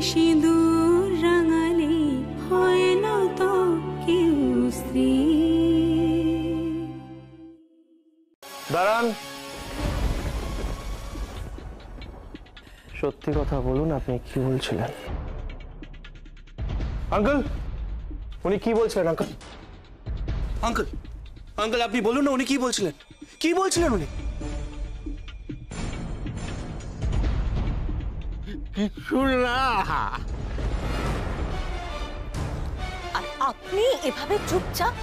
সিঁদুর রাঙালে হয় না তো কেউ স্ত্রী। দাঁড়ান, সত্যি কথা বলুন, আপনি কি বলছিলেন? আঙ্কেল, উনি কি বলছিলেন? আঙ্কেল আঙ্কেল আঙ্কেল আপনি বলুন না, উনি কি বলছিলেন? কি বলছিলেন উনি? কিছু না। আর আপনি এভাবে চুপচাপ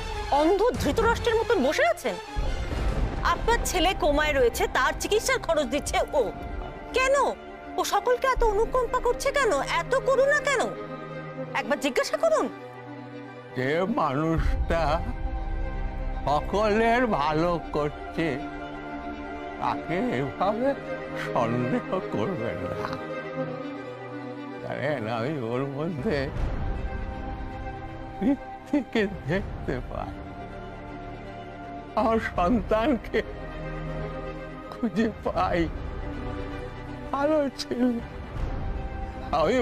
অন্ধ ধৃতরাষ্ট্রের মতন বসে আছেন? আপনার ছেলে কোমায় রয়েছে, তার চিকিৎসার খরচ দিচ্ছে ও। কেন ও সকলকে এত অনুকম্পা করছে? কেন এত করুণা? কেন একবার জিজ্ঞাসা করুন। যে মানুষটা সকলের ভালো করছে তাকে এভাবে সন্দেহ করবেন না। জানেন, আমি ওর মধ্যে থেকে দেখতে পাই আমার সন্তানকে খুঁজে পাই। ভালো ছিল। আমি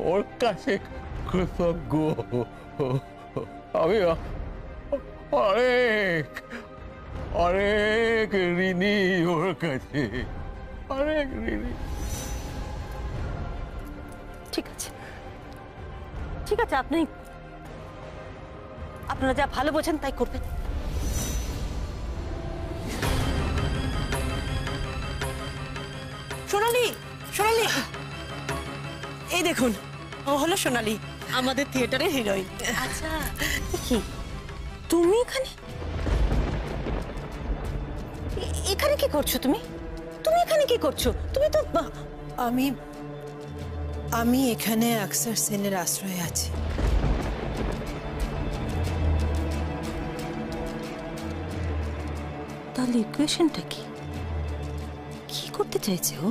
ওর কাছে কৃতজ্ঞ। আমি অনেক অনেক ঋণী ওর কাছে, অনেক ঋণী। ঠিক আছে, ঠিক আছে, আপনারা যা ভালো বোঝেন তাই করবেন। সোনালি, সোনালি, এই দেখুন, ও হলো সোনালি, আমাদের থিয়েটারের হিরোইন। আচ্ছা, কি তুমি এখানে? এখানে কি করছো তুমি? তুমি এখানে কি করছো? তুমি তো আমি এখানে আকসার সেনের আশ্রয়ে আছি। তাহলে ইকুয়েশনটা কি? কি করতে চাইছে ও?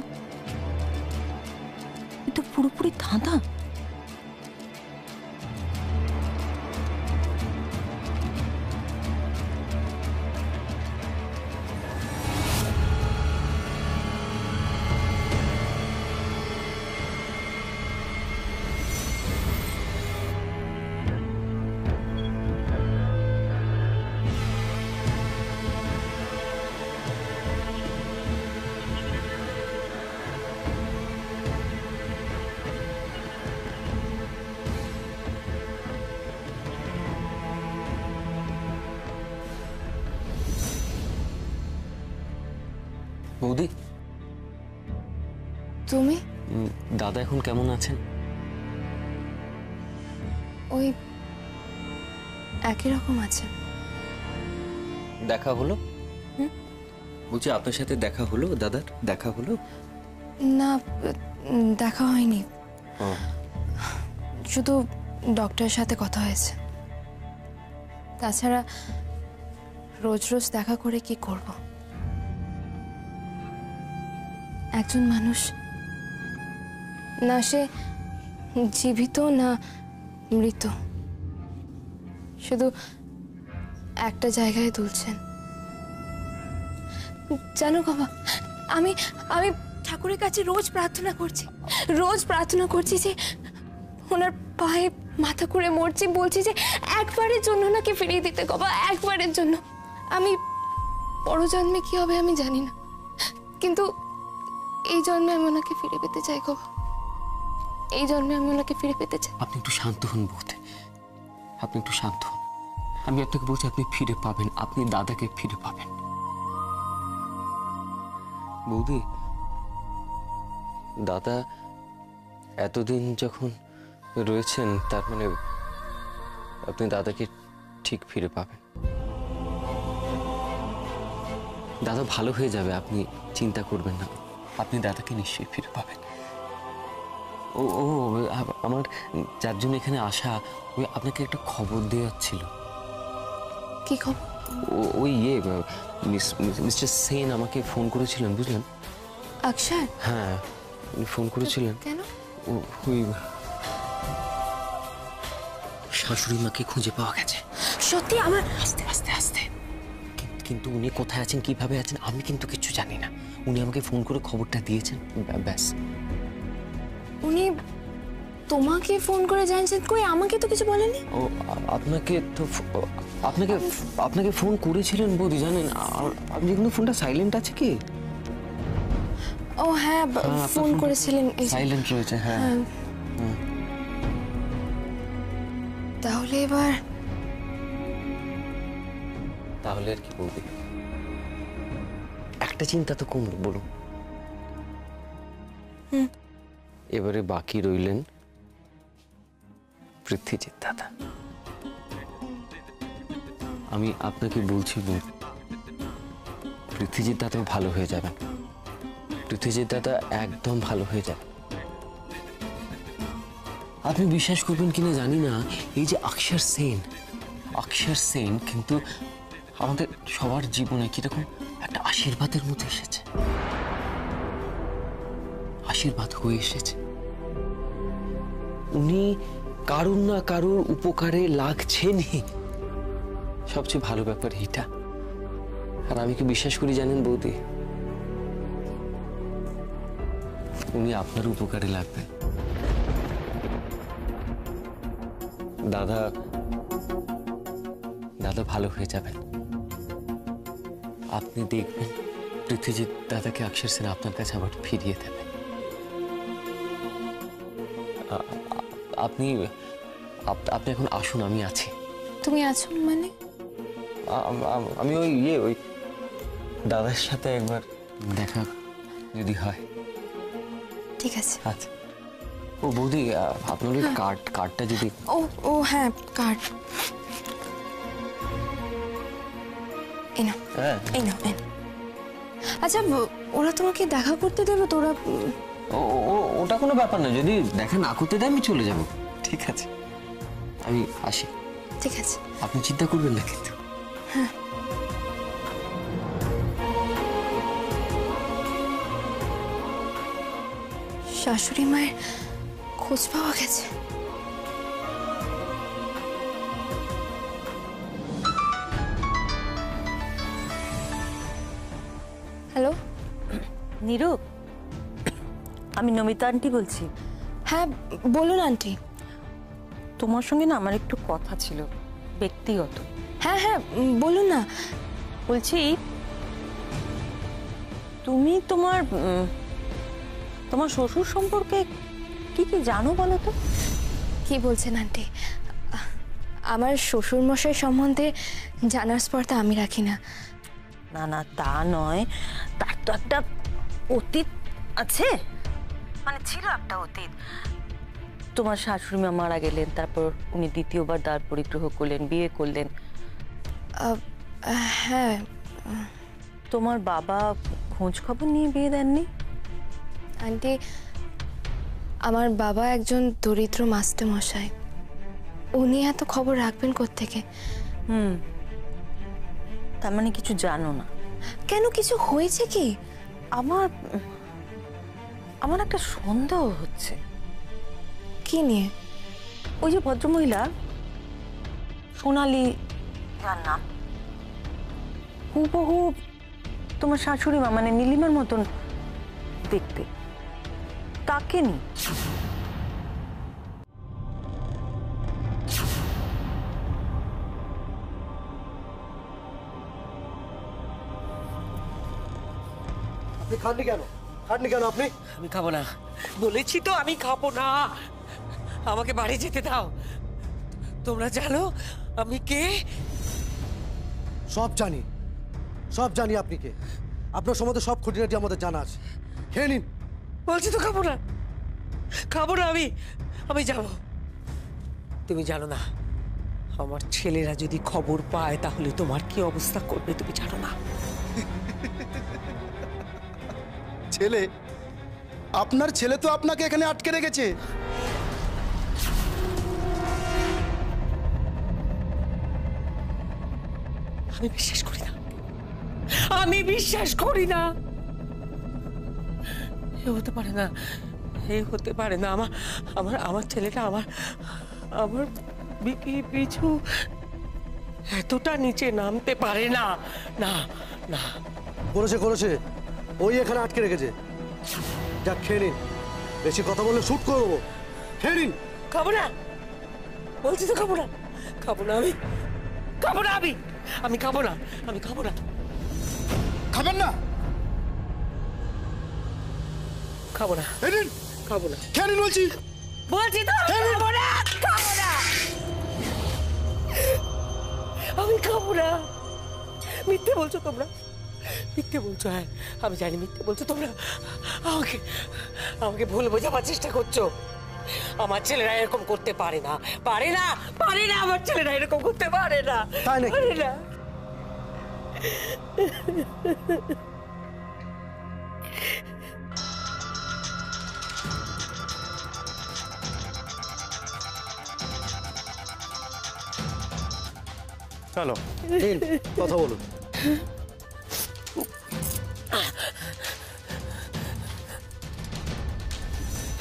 এ তো পুরোপুরি ধাঁধা। বৌদি, তুমি? দাদা এখন কেমন আছেন? ওই একই রকম আছে। দেখা হলো? বলছি আপনার সাথে দেখা হলো? দাদার দেখা হলো? না, দেখা হয়নি। শুধু ডক্টরের সাথে কথা হয়েছে। তাছাড়া রোজ রোজ দেখা করে কি করব? একজন মানুষ না সে জীবিত না মৃত, শুধু একটা জায়গায় দুলছেন। জানো বাবা, আমি আমি ঠাকুরের কাছে রোজ প্রার্থনা করছি যে ওনার পায়ে মাথা করে মরছি, বলছি যে একবারের জন্য ওনাকে ফিরিয়ে দিতে বাবা, একবারের জন্য। আমি পরজন্মে কি হবে আমি জানি না, কিন্তু এই জন্মে আমি ওনাকে ফিরে পেতে চাই গো। এই জন্মে আমি ওনাকে ফিরে পেতে চাই। আপনি একটু শান্ত হন বৌদি, আপনি একটু শান্ত হন। আমি আপনাকে বলছি আপনি ফিরে পাবেন, আপনি দাদাকে ফিরে পাবেন। বৌদি, দাদা এতদিন যখন রয়েছেন তার মানে আপনি দাদাকে ঠিক ফিরে পাবেন। দাদা ভালো হয়ে যাবে, আপনি চিন্তা করবেন না, আপনি দাদাকে নিশ্চয়ই ফিরে পাবেন। ও ও আমার যার জন্য এখানে আসা, ওই আপনাকে একটা খবর দেওয়ার ছিল। কি খবর? ওই মিস্টার সেন আমাকে ফোন করেছিলেন, বুঝলেন? অক্ষয়? হ্যাঁ, ফোন করেছিলেন। কেন? ওই শাশুড়ি মাকে খুঁজে পাওয়া গেছে। সত্যি? আমার আস্তে আস্তে আস্তে, কিন্তু উনি কোথায় আছেন, কিভাবে আছেন আমি কিন্তু কিছু জানি না। উনি আমাকে ফোন করে খবরটা দিয়েছেন, ব্যাস। উনি তোমাকে ফোন করে জানছেন, কই আমাকে তো কিছু বলেনি। ও আপনাকে তো আপনাকে আপনাকে ফোন করেছিলেন বৌদি জানেন, আর আপনি কিন্তু ফোনটা সাইলেন্ট আছে কি? ও হ্যাঁ, ফোন করেছিলেন। সাইলেন্ট রয়েছে, হ্যাঁ। তাহলে এবার তাহলে আর কি বলবি, একটা চিন্তা তো কমলো বলুন। এবারে বাকি রইলেন পৃথ্বীজিৎ দাদা। আমি আপনাকে বলছি পৃথ্বীজিৎ দাদা ভালো হয়ে যাবেন, পৃথ্বীজিৎ দাদা একদম ভালো হয়ে যাবে। আপনি বিশ্বাস করবেন কিনা জানি না, এই যে অক্ষর সেন কিন্তু আমাদের সবার জীবনে কিরকম একটা আশীর্বাদের মতো এসেছে, আশীর্বাদ হয়ে এসেছে। উনি কারুর না কারুর উপকারে লাগছেনই, সবচেয়ে ভালো ব্যাপার এটা। আর আমি কি বিশ্বাস করি জানেন বৌদি, উনি আপনার উপকারে লাগবেন। দাদা ভালো হয়ে যাবেন। আপনি দেখবেন পৃথ্বীজিৎ দাদাকে অক্ষর সেন আপনার কাছে আবার ফিরিয়ে দেবে। আপনি আপনি এখন আসুন, আমি আছি। তুমি আছো মানে? আমি ওই দাদার সাথে একবার দেখা যদি হয়। ঠিক আছে। আচ্ছা। ও বৌদি, আপনার ওই কার্ডটা যদি। ও হ্যাঁ, কার্ড এই নাও। আচ্ছা, ওরা তোমাকে দেখা করতে দেবে তো? ওরা ওটা কোনো ব্যাপার না, যদি দেখা না করতে দেয় আমি চলে যাব। ঠিক আছে, আমি আসি। ঠিক আছে, আপনি চিন্তা করবেন না কিন্তু। হ্যাঁ। শাশুড়ি মায়ের খোঁজ পাওয়া গেছে। হ্যালো নীরু, আমি নমিতা আন্টি বলছি। হ্যাঁ বলুন আন্টি। তোমার সঙ্গে না আমার একটু কথা ছিল, ব্যক্তিগত। হ্যাঁ হ্যাঁ বলুন না। বলছি, তুমি তোমার শ্বশুর সম্পর্কে কি কি জানো বলো তো? কি বলছেন আন্টি? আমার শ্বশুর মশাই সম্বন্ধে জানার স্পর্ধা আমি রাখি না। না না, তা নয়, তার তো একটা অতীত আছে, মানে ছিল একটা অতীত। তোমার শাশুড়ি মা মারা গেলেন, তারপর উনি দ্বিতীয়বার দ্বার পরিগ্রহ করলেন, বিয়ে করলেন। হ্যাঁ। তোমার বাবা খোঁজ খবর নিয়ে বিয়ে দেননি? আন্টি, আমার বাবা একজন দরিদ্র মাস্টার মশাই, উনি এত খবর রাখবেন কোত্থেকে? তার মানে কিছু জানো না? কেন, কিছু হয়েছে কি? আমার একটা সন্দেহ হচ্ছে। কি নিয়ে? ওই যে ভদ্রমহিলা সোনালি, যার নাম, হুবহু তোমার শাশুড়ি মা মানে নীলিমার মতন দেখতে, তাকে নি। আপনি খাননি কেন আপনি? আমি খাবো না, বলেছি তো আমি খাবো না। আমাকে বাড়ি যেতে দাও। তোমরা জানো আমি কে? সব জানি আপনি কে। আপনার সম্বন্ধে সব খুঁটিনাটি আমাদের জানা আছে। খেয়ে নিন। বলছি তো খাবো না আমি যাব। তুমি জানো না, আমার ছেলেরা যদি খবর পায় তাহলে তোমার কি অবস্থা করবে তুমি জানো না। ছেলে? আপনার ছেলে তো আপনাকে এখানে আটকে রেখেছে। আমি বিশ্বাস করি না। এ হতে পারে না। আমার ছেলেটা আমার পিছু এতটা নিচে নামতে পারে না। না না, করেছে ওই এখানে আটকে রেখেছে। যা খেয়ে নিন, বেশি কথা বললে শুট করবো। খেয়ে নিন। খাবো না, বলছি তো খাবো না। খাবো না আমি, খাবো না আমি, আমি খাবো না, আমি খাবো না। খাবেন না? খাবো না, এই নিন, খাবো না, খেয়ে নিন বলছি। বলছি তো খাবো না, খাবো না, আমি খাবো না। মিথ্যে বলছো তোমরা, মিথ্যে বলছো। হ্যাঁ আমি জানি মিথ্যে বলছো তোমরা। আমাকে আমাকে ভুল বোঝাবার চেষ্টা করছো। আমার ছেলেরা এরকম করতে পারে না, পারে না, পারে না। আমার ছেলেরা এরকম করতে পারে না, তাই নাকি? পারে না। চলো নিন, কথা বলুন।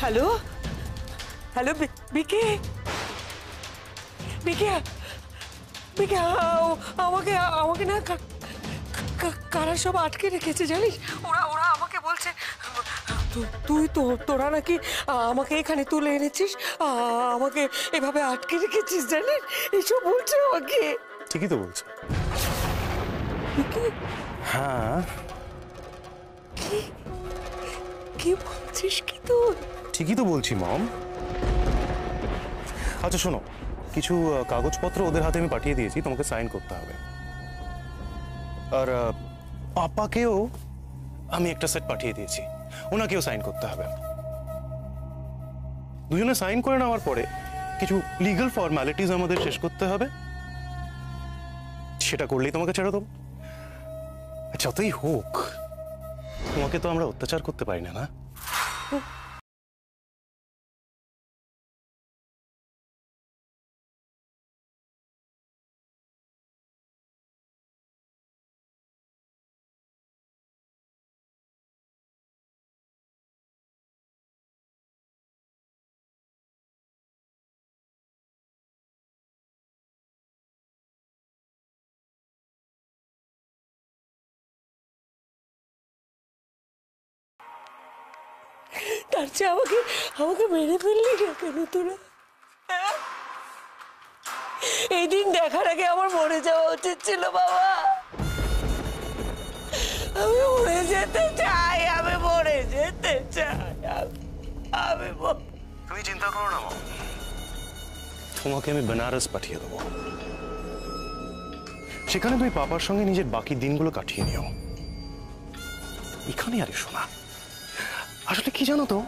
হ্যালো, হ্যালো বিকে, বিকে, বিকে, আমাকে আমাকে না কারা সব আটকে রেখেছে জানিস? ওরা ওরা আমাকে বলছে তুই তো তোরা নাকি আমাকে এখানে তুলে এনেছিস, আমাকে এভাবে আটকে রেখেছিস জানিস? এইসব বলছে আমাকে। ঠিকই তো বলছো। বিকে, হ্যাঁ কি বলছিস কি তুই? ঠিকই তো বলছি মম। আচ্ছা শোনো, কিছু কাগজপত্র ওদের হাতে আমি পাঠিয়ে দিয়েছি, তোমাকে সাইন করতে হবে। আর পাপাকেও আমি একটা সেট পাঠিয়ে দিয়েছি, ওনাকেও সাইন করতে হবে। দুজনে সাইন করে নেওয়ার পরে কিছু লিগ্যাল ফর্মালিটিস আমাদের শেষ করতে হবে, সেটা করলেই তোমাকে ছেড়ে দেবো। যতই হোক তোমাকে তো আমরা অত্যাচার করতে পারি না, না? তার চেয়ে আমাকে আমাকে মেরে ফেললি না কেন তোরা? এই দিন দেখার আগে আমার মরে যাওয়া উচিত ছিল বাবা। আমি মরে যেতে চাই, আমি মরে যেতে চাই, আমি তুমি চিন্তা করো না মম, তোমাকে আমি বেনারস পাঠিয়ে দেবো। সেখানে তুমি পাপার সঙ্গে নিজের বাকি দিনগুলো কাটিয়ে নিও। এখানে আরে শোনা, আসলে কি জানো তো,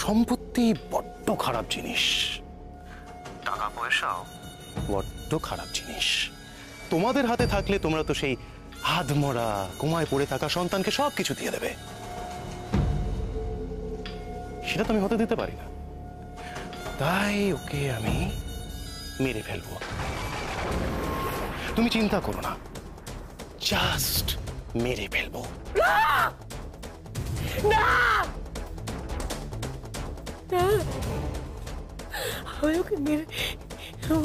সম্পত্তি বড্ড খারাপ জিনিস, টাকা পয়সাও বড্ড খারাপ জিনিস। তোমাদের হাতে থাকলে তোমরা তো সেই হাতমরা কোমায় পড়ে থাকা সন্তানকে সবকিছু দিয়ে দেবে, সেটা তো আমি হতে দিতে পারি না। তাই ওকে আমি মেরে ফেলবো। তুমি চিন্তা করো না, জাস্ট মেরে ফেলবো। না, আমি ওকে মেরে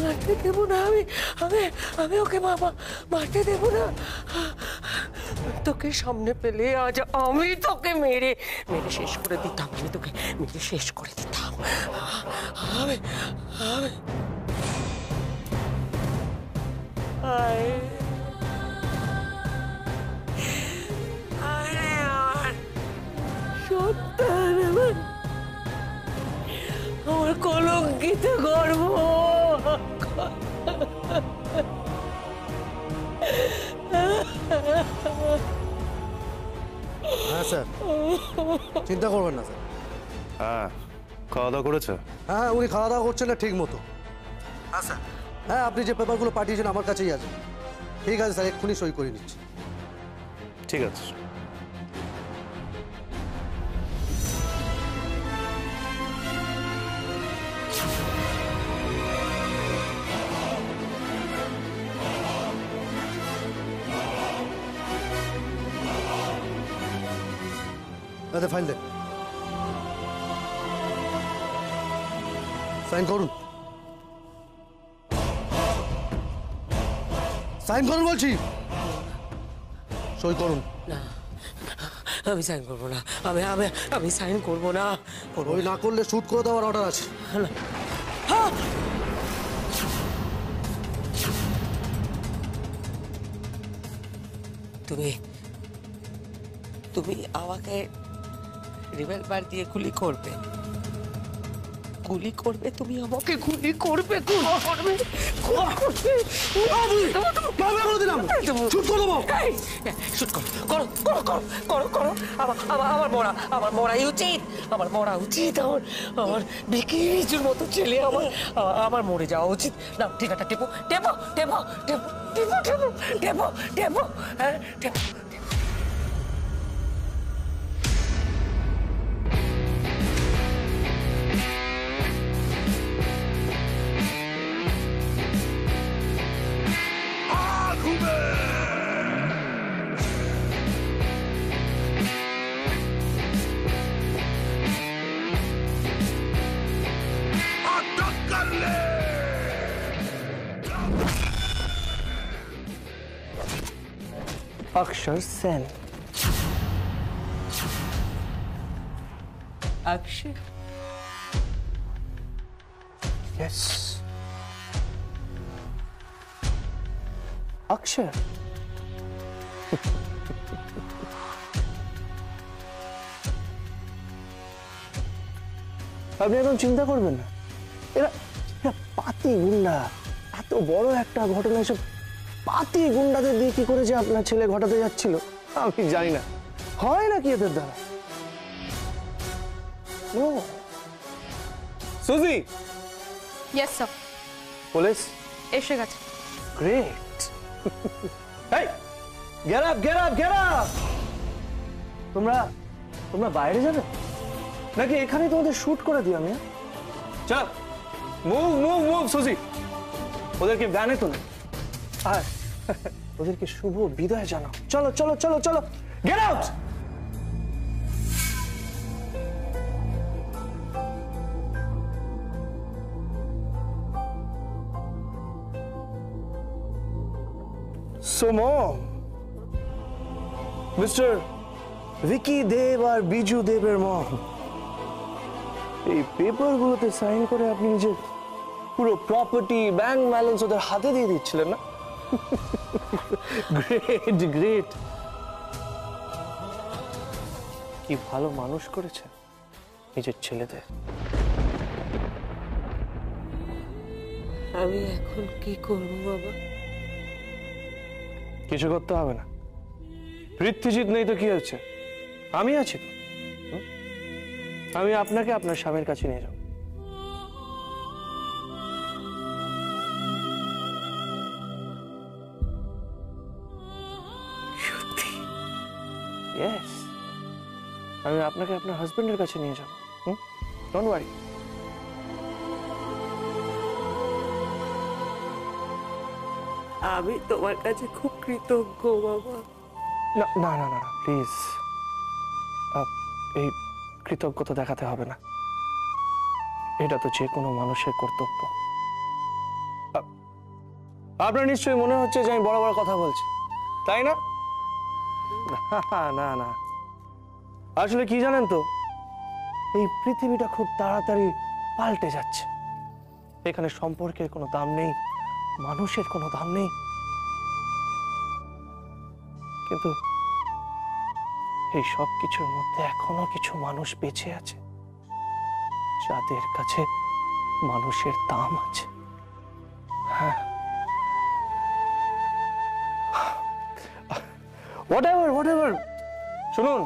মারতে দেবো না। আমি আমি আমি ওকে মারতে দেবো না। তোকে সামনে পেলে আজ আমি তোকে মেরে মেরে শেষ করে দিতাম। আমি তোকে মেরে শেষ করে দিতাম। আমি আমি সন্তান, আমার কলঙ্কিত গর্ব। হ্যাঁ স্যার, চিন্তা করবেন না স্যার। হ্যাঁ, খাওয়া দাওয়া করেছো? হ্যাঁ, উনি খাওয়া দাওয়া করছেন না ঠিক মতো। হ্যাঁ স্যার, হ্যাঁ আপনি যে পেপারগুলো পাঠিয়েছেন আমার কাছেই আছে। ঠিক আছে স্যার, এক্ষুনি সই করে নিচ্ছি। ঠিক আছে। আচ্ছা ফাইল দেন, সাইন করুন, সাইন করুন বলছি, সই করুন। না আমি সাইন করবো না, আমি আমি আমি সাইন করবো না, করবো ওই না করলে শুট করে দেওয়ার অর্ডার আছে। না। হ্যাঁ। তুমি তুমি আমাকে রিভলভার দিয়ে গুলি করবে, গুলি করবে, তুমি আমাকে গুলি করবে, গুলি করবে, শুট করো, করো করো করো করো করো, আমার মরাই উচিত, আমার মরা উচিত, আমার বিকিরিজুর মতো ছেলে, আমার মরে যাওয়া উচিত। না ঠিক আছে, টেপো টেপো টেপো টেপো টেপো টেপো টেপো টেপো, হ্যাঁ টেপো। अक्षर सेन। अक्षय? यस, अक्षर। আপনি এখন চিন্তা করবেন না, এরা পাতি গুন্ডা, এত বড় একটা ঘটনা এসব পাতি গুন্ডাদের দিয়ে কি করে যে আপনার ছেলে ঘটাতে যাচ্ছিল আমি জানি না, হয় নাকি এদের দ্বারা। নো সুজি। Yes sir. পুলিশ এসে গেছে। গ্রেট। এই get up get up get up. তোমরা তোমরা বাইরে যাবে নাকি এখানে তোমাদের শুট করে দিই আমি? চল মুভ মুভ মুভ সুজি, ওদেরকে গানে তো না, আর ওদেরকে শুভ বিদায় জানাও। চলো চলো চলো চলো, get out. So mom, Mr. Vicky Deb আর বিজু দেবের মম, এই পেপারগুলোতে সাইন করে আপনি নিজের পুরো প্রপার্টি ব্যাংক ব্যালেন্স ওদের হাতে দিয়ে দিচ্ছিলেন না? গ্রেট গ্রেট, কি ভালো মানুষ করেছে নিজের ছেলেদের। আমি এখন কি করব বাবা? কিছু করতে হবে না, পৃথ্বীজিৎ নেই তো কি হচ্ছে, আমি আছি তো। আমি আপনাকে আপনার স্বামীর কাছে নিয়ে যাব। সত্যি? ইয়েস, আমি আপনাকে আপনার হাজবেন্ডের কাছে নিয়ে যাব। Don't worry. আমি তোমার কাছে খুব কৃতজ্ঞ বাবা। না না না না প্লিজ, এই কৃতজ্ঞতা দেখাতে হবে না, এটা তো যে কোনো মানুষের কর্তব্য। আপনার নিশ্চয়ই মনে হচ্ছে যে আমি বড় বড় কথা বলছি, তাই না? না না, আসলে কি জানেন তো, এই পৃথিবীটা খুব তাড়াতাড়ি পাল্টে যাচ্ছে, এখানে সম্পর্কের কোনো দাম নেই, মানুষের কোনো দাম নেই, কিন্তু এই সব কিছুর মধ্যে এখনো কিছু মানুষ বেঁচে আছে যাদের কাছে মানুষের দাম আছে। হ্যাঁ, হোয়াটএভার, শুনুন,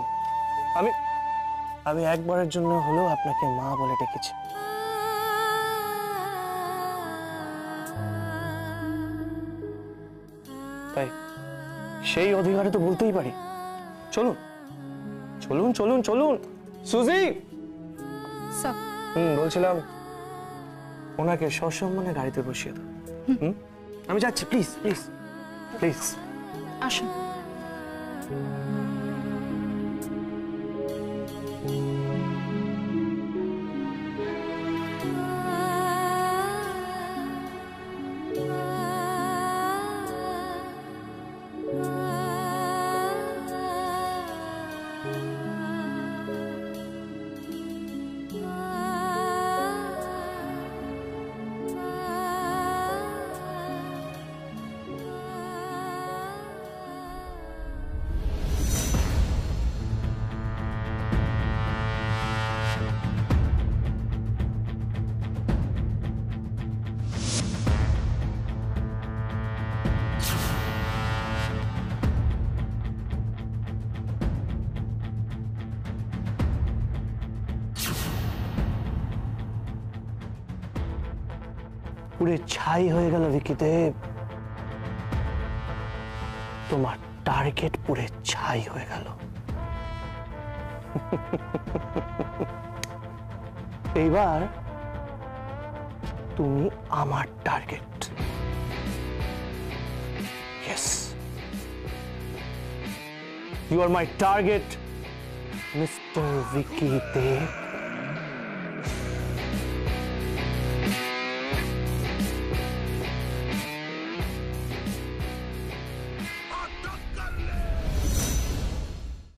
আমি একবারের জন্য হলেও আপনাকে মা বলে ডেকেছি। তাই সেই অধিকারে তো বলতেই পারি। চলুন চলুন চলুন চলুন। সুজি, বলছিলাম ওনাকে সসম্মানে গাড়িতে বসিয়ে দাও। আমি যাচ্ছি, প্লিজ প্লিজ প্লিজ আসুন। পুরে ছাই হয়ে গেল ভিকি দেব। তোমার টার্গেট পুরে ছাই হয়ে গেল। এইবার তুমি আমার target. Yes, you are my target mister Vicky Dev.